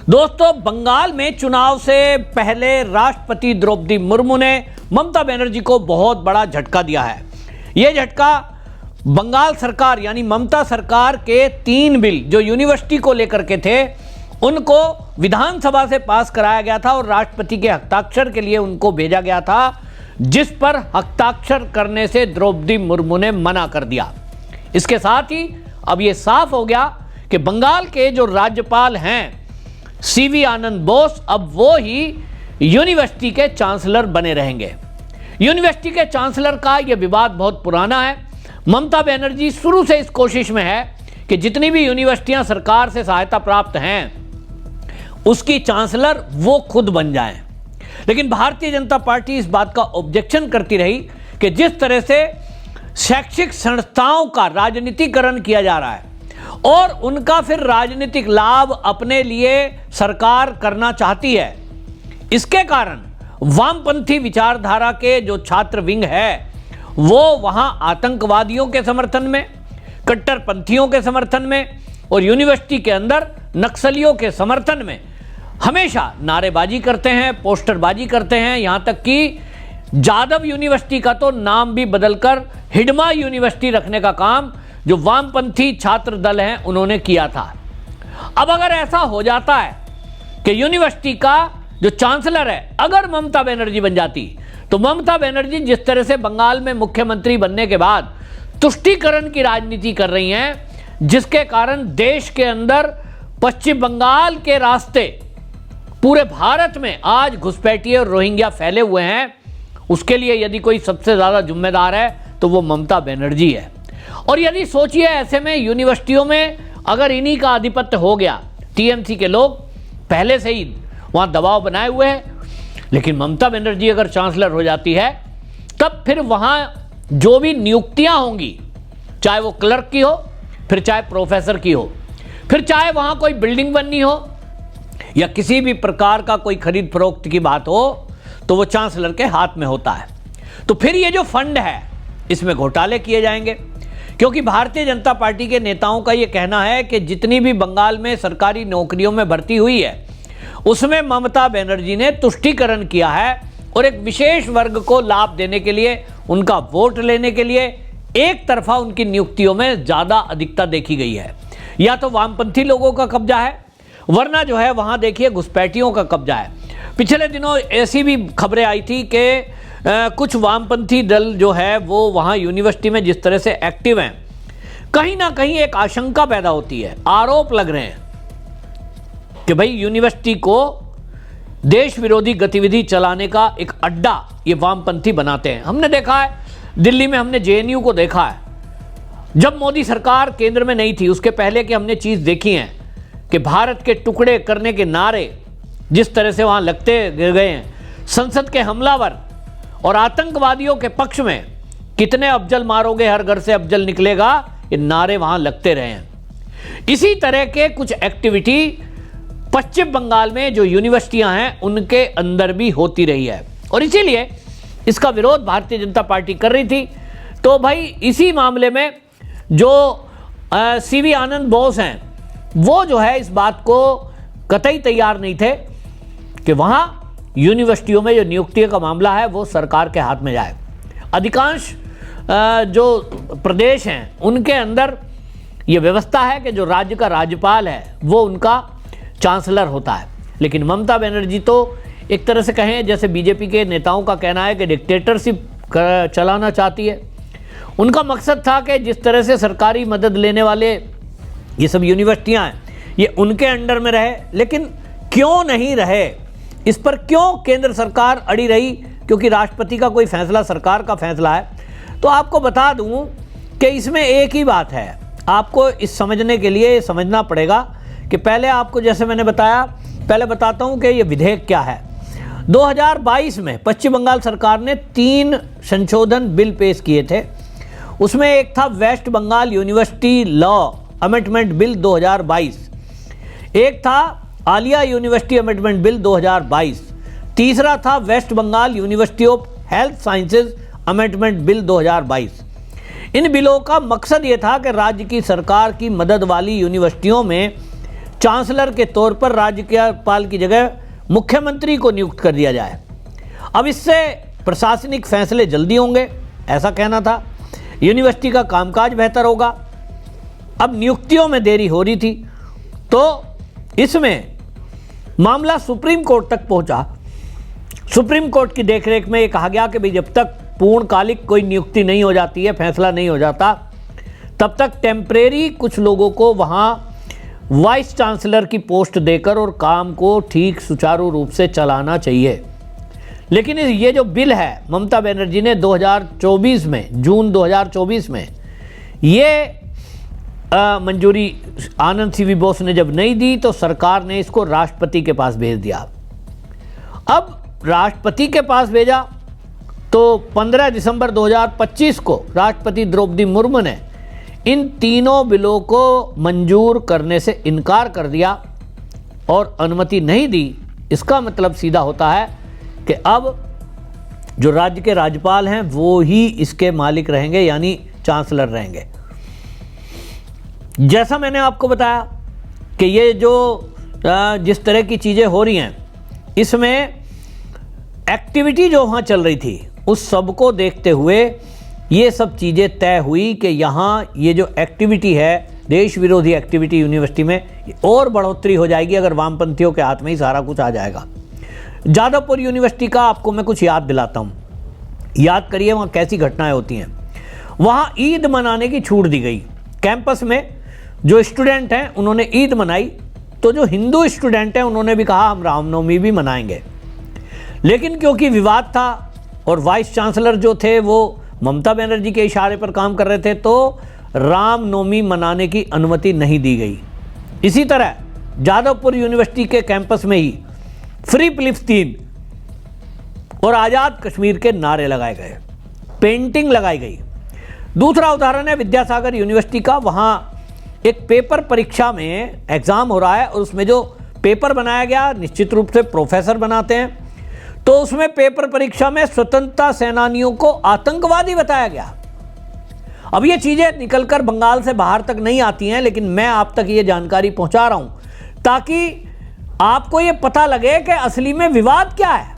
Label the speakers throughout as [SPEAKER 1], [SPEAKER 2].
[SPEAKER 1] दोस्तों, बंगाल में चुनाव से पहले राष्ट्रपति द्रौपदी मुर्मू ने ममता बनर्जी को बहुत बड़ा झटका दिया है। यह झटका बंगाल सरकार यानी ममता सरकार के 3 बिल जो यूनिवर्सिटी को लेकर के थे उनको विधानसभा से पास कराया गया था और राष्ट्रपति के हस्ताक्षर के लिए उनको भेजा गया था, जिस पर हस्ताक्षर करने से द्रौपदी मुर्मू ने मना कर दिया। इसके साथ ही अब यह साफ हो गया कि बंगाल के जो राज्यपाल हैं सीवी आनंद बोस, अब वो ही यूनिवर्सिटी के चांसलर बने रहेंगे। यूनिवर्सिटी के चांसलर का यह विवाद बहुत पुराना है। ममता बनर्जी शुरू से इस कोशिश में है कि जितनी भी यूनिवर्सिटियां सरकार से सहायता प्राप्त हैं उसकी चांसलर वो खुद बन जाएं। लेकिन भारतीय जनता पार्टी इस बात का ऑब्जेक्शन करती रही कि जिस तरह से शैक्षिक संस्थाओं का राजनीतिकरण किया जा रहा है और उनका फिर राजनीतिक लाभ अपने लिए सरकार करना चाहती है, इसके कारण वामपंथी विचारधारा के जो छात्र विंग है वो वहां आतंकवादियों के समर्थन में, कट्टरपंथियों के समर्थन में और यूनिवर्सिटी के अंदर नक्सलियों के समर्थन में हमेशा नारेबाजी करते हैं, पोस्टरबाजी करते हैं। यहां तक कि जादव यूनिवर्सिटी का तो नाम भी बदलकर हिडमा यूनिवर्सिटी रखने का काम जो वामपंथी छात्र दल हैं उन्होंने किया था। अब अगर ऐसा हो जाता है कि यूनिवर्सिटी का जो चांसलर है अगर ममता बनर्जी बन जाती, तो ममता बनर्जी जिस तरह से बंगाल में मुख्यमंत्री बनने के बाद तुष्टीकरण की राजनीति कर रही हैं, जिसके कारण देश के अंदर पश्चिम बंगाल के रास्ते पूरे भारत में आज घुसपैठिए और रोहिंग्या फैले हुए हैं, उसके लिए यदि कोई सबसे ज़्यादा जिम्मेदार है तो वो ममता बनर्जी है। और यदि सोचिए ऐसे में यूनिवर्सिटियों में अगर इन्हीं का आधिपत्य हो गया, टीएमसी के लोग पहले से ही वहाँ दबाव बनाए हुए हैं, लेकिन ममता बनर्जी अगर चांसलर हो जाती है तब फिर वहाँ जो भी नियुक्तियाँ होंगी, चाहे वो क्लर्क की हो, फिर चाहे प्रोफेसर की हो, फिर चाहे वहाँ कोई बिल्डिंग बननी हो या किसी भी प्रकार का कोई खरीद फरोख्त की बात हो, तो वो चांसलर के हाथ में होता है। तो फिर ये जो फंड है इसमें घोटाले किए जाएंगे, क्योंकि भारतीय जनता पार्टी के नेताओं का ये कहना है कि जितनी भी बंगाल में सरकारी नौकरियों में भर्ती हुई है उसमें ममता बनर्जी ने तुष्टीकरण किया है और एक विशेष वर्ग को लाभ देने के लिए, उनका वोट लेने के लिए एक तरफा उनकी नियुक्तियों में ज़्यादा अधिकता देखी गई है। या तो वामपंथी लोगों का कब्जा है, वरना जो है वहाँ देखिए घुसपैठियों का कब्जा है। पिछले दिनों ऐसी भी खबरें आई थी कि कुछ वामपंथी दल जो है वो वहाँ यूनिवर्सिटी में जिस तरह से एक्टिव हैं, कहीं ना कहीं एक आशंका पैदा होती है, आरोप लग रहे हैं कि भाई यूनिवर्सिटी को देश विरोधी गतिविधि चलाने का एक अड्डा ये वामपंथी बनाते हैं। हमने देखा है दिल्ली में, हमने जेएनयू को देखा है, जब मोदी सरकार केंद्र में नहीं थी उसके पहले की हमने चीज़ देखी है कि भारत के टुकड़े करने के नारे जिस तरह से वहाँ लगते गए हैं, संसद के हमलावर और आतंकवादियों के पक्ष में कितने अफजल मारोगे हर घर से अफजल निकलेगा, ये नारे वहाँ लगते रहे हैं। इसी तरह के कुछ एक्टिविटी पश्चिम बंगाल में जो यूनिवर्सिटियां हैं उनके अंदर भी होती रही है और इसीलिए इसका विरोध भारतीय जनता पार्टी कर रही थी। तो भाई इसी मामले में जो सीवी आनंद बोस हैं वो जो है इस बात को कतई तैयार नहीं थे कि वहाँ यूनिवर्सिटियों में जो नियुक्ति का मामला है वो सरकार के हाथ में जाए। अधिकांश जो प्रदेश हैं उनके अंदर ये व्यवस्था है कि जो राज्य का राज्यपाल है वो उनका चांसलर होता है, लेकिन ममता बनर्जी तो एक तरह से कहें जैसे बीजेपी के नेताओं का कहना है कि डिक्टेटरशिप चलाना चाहती है। उनका मकसद था कि जिस तरह से सरकारी मदद लेने वाले ये सब यूनिवर्सिटियां हैं ये उनके अंडर में रहे, लेकिन क्यों नहीं रहे, इस पर क्यों केंद्र सरकार अड़ी रही, क्योंकि राष्ट्रपति का कोई फैसला सरकार का फैसला है। तो आपको बता दूं कि इसमें एक ही बात है, आपको इस समझने के लिए समझना पड़ेगा कि पहले आपको जैसे मैंने बताया, पहले बताता हूं कि ये विधेयक क्या है। 2022 में पश्चिम बंगाल सरकार ने 3 संशोधन बिल पेश किए थे। उसमें एक था West Bengal University Law Amendment Bill 2022, एक था आलिया यूनिवर्सिटी अमेंडमेंट बिल 2022, तीसरा था West Bengal University of Health Sciences Amendment Bill 2022। इन बिलों का मकसद ये था कि राज्य की सरकार की मदद वाली यूनिवर्सिटियों में चांसलर के तौर पर राज्यपाल की जगह मुख्यमंत्री को नियुक्त कर दिया जाए। अब इससे प्रशासनिक फैसले जल्दी होंगे, ऐसा कहना था। यूनिवर्सिटी का कामकाज बेहतर होगा। अब नियुक्तियों में देरी हो रही थी, तो इसमें मामला सुप्रीम कोर्ट तक पहुंचा। सुप्रीम कोर्ट की देखरेख में ये कहा गया कि भाई जब तक पूर्णकालिक कोई नियुक्ति नहीं हो जाती है, फैसला नहीं हो जाता, तब तक टेम्परेरी कुछ लोगों को वहाँ वाइस चांसलर की पोस्ट देकर और काम को ठीक सुचारू रूप से चलाना चाहिए। लेकिन ये जो बिल है ममता बनर्जी ने 2024 में, जून 2024 में ये मंजूरी आनंद सीवी बोस ने जब नहीं दी तो सरकार ने इसको राष्ट्रपति के पास भेज दिया। अब राष्ट्रपति के पास भेजा तो 15 दिसंबर 2025 को राष्ट्रपति द्रौपदी मुर्मू ने इन तीनों बिलों को मंजूर करने से इनकार कर दिया और अनुमति नहीं दी। इसका मतलब सीधा होता है कि अब जो राज्य के राज्यपाल हैं वो ही इसके मालिक रहेंगे, यानी चांसलर रहेंगे। जैसा मैंने आपको बताया कि ये जो जिस तरह की चीज़ें हो रही हैं, इसमें एक्टिविटी जो वहाँ चल रही थी उस सब को देखते हुए ये सब चीज़ें तय हुई कि यहाँ ये जो एक्टिविटी है, देश विरोधी एक्टिविटी यूनिवर्सिटी में, और बढ़ोतरी हो जाएगी अगर वामपंथियों के हाथ में ही सारा कुछ आ जाएगा। जादवपुर यूनिवर्सिटी का आपको मैं कुछ याद दिलाता हूँ। याद करिए वहाँ कैसी घटनाएं होती हैं। वहाँ ईद मनाने की छूट दी गई। कैंपस में जो स्टूडेंट हैं उन्होंने ईद मनाई, तो जो हिंदू स्टूडेंट हैं उन्होंने भी कहा हम रामनवमी भी मनाएंगे। लेकिन क्योंकि विवाद था और वाइस चांसलर जो थे वो ममता बनर्जी के इशारे पर काम कर रहे थे, तो रामनवमी मनाने की अनुमति नहीं दी गई। इसी तरह जादवपुर यूनिवर्सिटी के कैंपस में ही फ्री फिलिस्तीन और आज़ाद कश्मीर के नारे लगाए गए, पेंटिंग लगाई गई। दूसरा उदाहरण है विद्यासागर यूनिवर्सिटी का। वहाँ एक पेपर परीक्षा में एग्ज़ाम हो रहा है और उसमें जो पेपर बनाया गया, निश्चित रूप से प्रोफेसर बनाते हैं, तो उसमें पेपर परीक्षा में स्वतंत्रता सेनानियों को आतंकवादी बताया गया। अब ये चीज़ें निकलकर बंगाल से बाहर तक नहीं आती हैं, लेकिन मैं आप तक ये जानकारी पहुंचा रहा हूं ताकि आपको ये पता लगे कि असली में विवाद क्या है।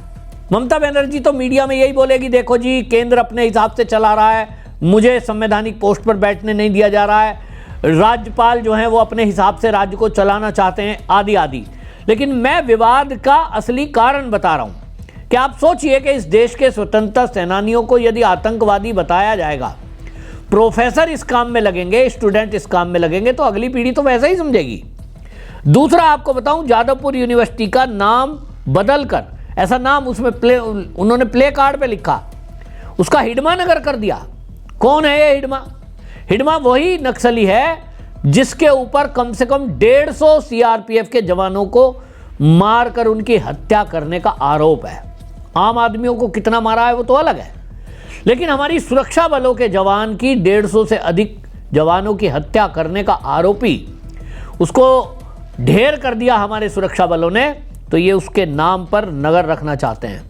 [SPEAKER 1] ममता बनर्जी तो मीडिया में यही बोलेगी, देखो जी केंद्र अपने हिसाब से चला रहा है, मुझे संवैधानिक पोस्ट पर बैठने नहीं दिया जा रहा है, राज्यपाल जो हैं वो अपने हिसाब से राज्य को चलाना चाहते हैं, आदि आदि। लेकिन मैं विवाद का असली कारण बता रहा हूं कि आप सोचिए कि इस देश के स्वतंत्रता सेनानियों को यदि आतंकवादी बताया जाएगा, प्रोफेसर इस काम में लगेंगे, स्टूडेंट इस काम में लगेंगे, तो अगली पीढ़ी तो वैसा ही समझेगी। दूसरा आपको बताऊं, जादवपुर यूनिवर्सिटी का नाम बदलकर, ऐसा नाम उसमें उन्होंने प्ले कार्ड पे लिखा, उसका हिडमा नगर कर दिया। कौन है ये हिडमा? हिडमा वही नक्सली है जिसके ऊपर कम से कम 150 सीआरपीएफ के जवानों को मारकर उनकी हत्या करने का आरोप है। आम आदमियों को कितना मारा है वो तो अलग है, लेकिन हमारी सुरक्षा बलों के जवान की 150 से अधिक जवानों की हत्या करने का आरोपी, उसको ढेर कर दिया हमारे सुरक्षा बलों ने, तो ये उसके नाम पर नगर रखना चाहते हैं,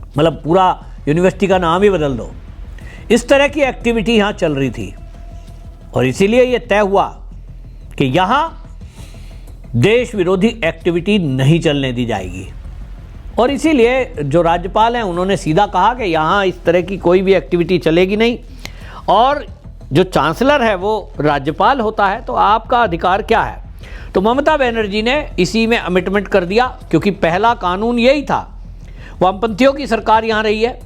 [SPEAKER 1] मतलब पूरा यूनिवर्सिटी का नाम ही बदल दो। इस तरह की एक्टिविटी यहाँ चल रही थी और इसीलिए ये तय हुआ कि यहाँ देश विरोधी एक्टिविटी नहीं चलने दी जाएगी। और इसीलिए जो राज्यपाल हैं उन्होंने सीधा कहा कि यहाँ इस तरह की कोई भी एक्टिविटी चलेगी नहीं, और जो चांसलर है वो राज्यपाल होता है, तो आपका अधिकार क्या है। तो ममता बनर्जी ने इसी में अमिटमेंट कर दिया, क्योंकि पहला कानून यही था। वामपंथियों की सरकार यहाँ रही है,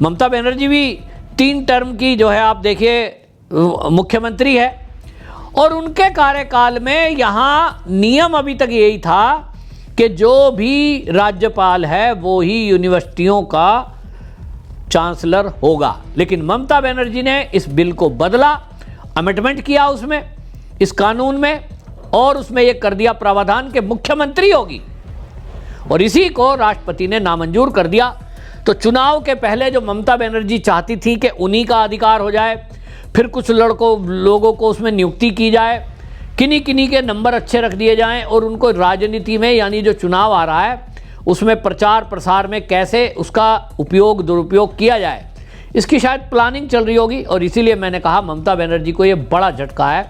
[SPEAKER 1] ममता बनर्जी भी 3 टर्म की जो है आप देखिए मुख्यमंत्री है, और उनके कार्यकाल में यहाँ नियम अभी तक यही था कि जो भी राज्यपाल है वो ही यूनिवर्सिटियों का चांसलर होगा। लेकिन ममता बनर्जी ने इस बिल को बदला, अमेंडमेंट किया उसमें, इस कानून में, और उसमें यह कर दिया प्रावधान कि मुख्यमंत्री होगी, और इसी को राष्ट्रपति ने नामंजूर कर दिया। तो चुनाव के पहले जो ममता बनर्जी चाहती थी कि उन्हीं का अधिकार हो जाए, फिर कुछ लोगों को उसमें नियुक्ति की जाए, किन्हीं के नंबर अच्छे रख दिए जाएं, और उनको राजनीति में, यानी जो चुनाव आ रहा है उसमें प्रचार प्रसार में कैसे उसका उपयोग दुरुपयोग किया जाए, इसकी शायद प्लानिंग चल रही होगी। और इसीलिए मैंने कहा ममता बनर्जी को ये बड़ा झटका है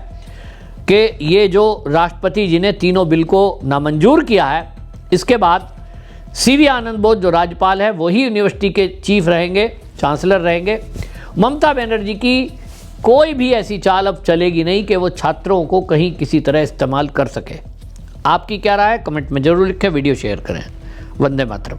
[SPEAKER 1] कि ये जो राष्ट्रपति जी ने तीनों बिल को नामंजूर किया है, इसके बाद सीवी आनंद बोस जो राज्यपाल है वही यूनिवर्सिटी के चीफ रहेंगे, चांसलर रहेंगे। ममता बनर्जी की कोई भी ऐसी चाल अब चलेगी नहीं कि वो छात्रों को कहीं किसी तरह इस्तेमाल कर सके। आपकी क्या राय है? कमेंट में जरूर लिखें, वीडियो शेयर करें। वंदे मातरम।